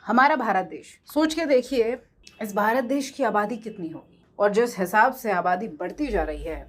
हमारा भारत देश, सोच के देखिए इस भारत देश की आबादी कितनी होगी। और जिस हिसाब से आबादी बढ़ती जा रही है,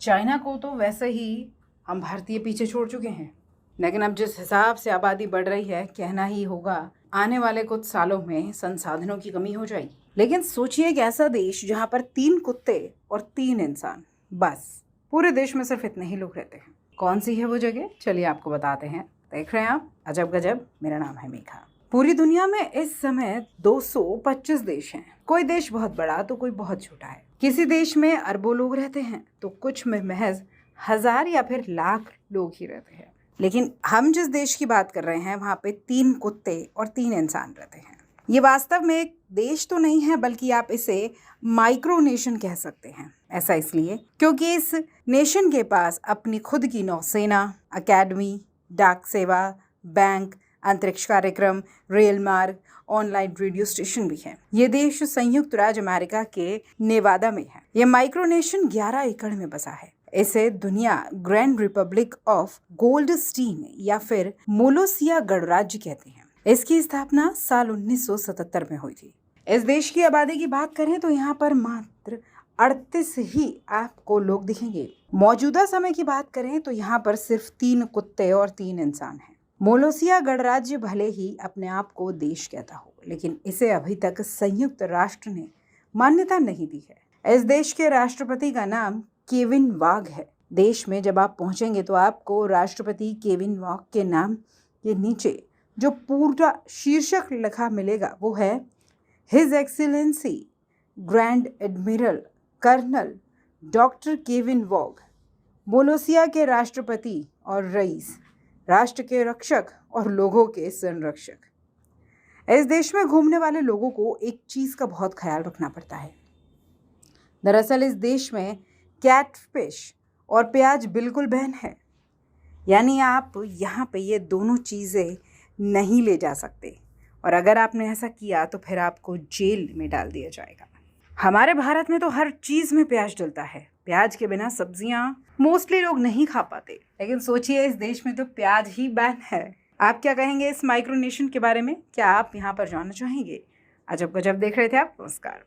चाइना को तो वैसे ही हम भारतीय पीछे छोड़ चुके हैं, लेकिन अब जिस हिसाब से आबादी बढ़ रही है, कहना ही होगा आने वाले कुछ सालों में संसाधनों की कमी हो जाएगी। लेकिन सोचिए एक ऐसा देश जहां पर 3 कुत्ते और 3 इंसान, बस पूरे देश में सिर्फ इतने ही लोग रहते हैं। कौन सी है वो जगह, चलिए आपको बताते हैं। देख रहे हैं आप अजब गजब, मेरा नाम है मेघा। पूरी दुनिया में इस समय 225 देश हैं। कोई देश बहुत बड़ा तो कोई बहुत छोटा है। किसी देश में अरबों लोग रहते हैं तो कुछ में महज 1000 या फिर लाख लोग ही रहते हैं। लेकिन हम जिस देश की बात कर रहे हैं वहाँ पे 3 कुत्ते और 3 इंसान रहते हैं। ये वास्तव में एक देश तो नहीं है, बल्कि आप इसे माइक्रो नेशन कह सकते हैं। ऐसा इसलिए क्योंकि इस नेशन के पास अपनी खुद की नौसेना, अकेडमी, डाक सेवा, बैंक, अंतरिक्ष कार्यक्रम, रेल मार्ग, ऑनलाइन रेडियो स्टेशन भी है। ये देश संयुक्त राज्य अमेरिका के नेवादा में है। ये माइक्रोनेशन 11 एकड़ में बसा है। इसे दुनिया ग्रैंड रिपब्लिक ऑफ गोल्डस्टीन या फिर मोलोसिया गणराज्य कहते हैं। इसकी स्थापना साल 1977 में हुई थी। इस देश की आबादी की बात करें तो यहाँ पर मात्र 38 ही आपको लोग दिखेंगे। मौजूदा समय की बात करें तो यहाँ पर सिर्फ 3 कुत्ते और 3 इंसान हैं। मोलोसिया गणराज्य भले ही अपने आप को देश कहता हो, लेकिन इसे अभी तक संयुक्त राष्ट्र ने मान्यता नहीं दी है। इस देश के राष्ट्रपति का नाम केविन वाघ है। देश में जब आप पहुंचेंगे तो आपको राष्ट्रपति केविन वाघ के नाम के नीचे जो पूरा शीर्षक लिखा मिलेगा वो है his excellency grand admiral colonel doctor Kevin Wagh, Molosia के राष्ट्रपति और रईस, राष्ट्र के रक्षक और लोगों के संरक्षक। इस देश में घूमने वाले लोगों को एक चीज़ का बहुत ख्याल रखना पड़ता है। दरअसल इस देश में कैटफिश और प्याज बिल्कुल बैन है, यानी आप यहाँ पे ये दोनों चीज़ें नहीं ले जा सकते, और अगर आपने ऐसा किया तो फिर आपको जेल में डाल दिया जाएगा। हमारे भारत में तो हर चीज़ में प्याज डलता है। प्याज के बिना सब्जियां मोस्टली लोग नहीं खा पाते, लेकिन सोचिए इस देश में तो प्याज ही बैन है। आप क्या कहेंगे इस माइक्रोनेशन के बारे में? क्या आप यहाँ पर जाना चाहेंगे? अजब गजब देख रहे थे आप। नमस्कार।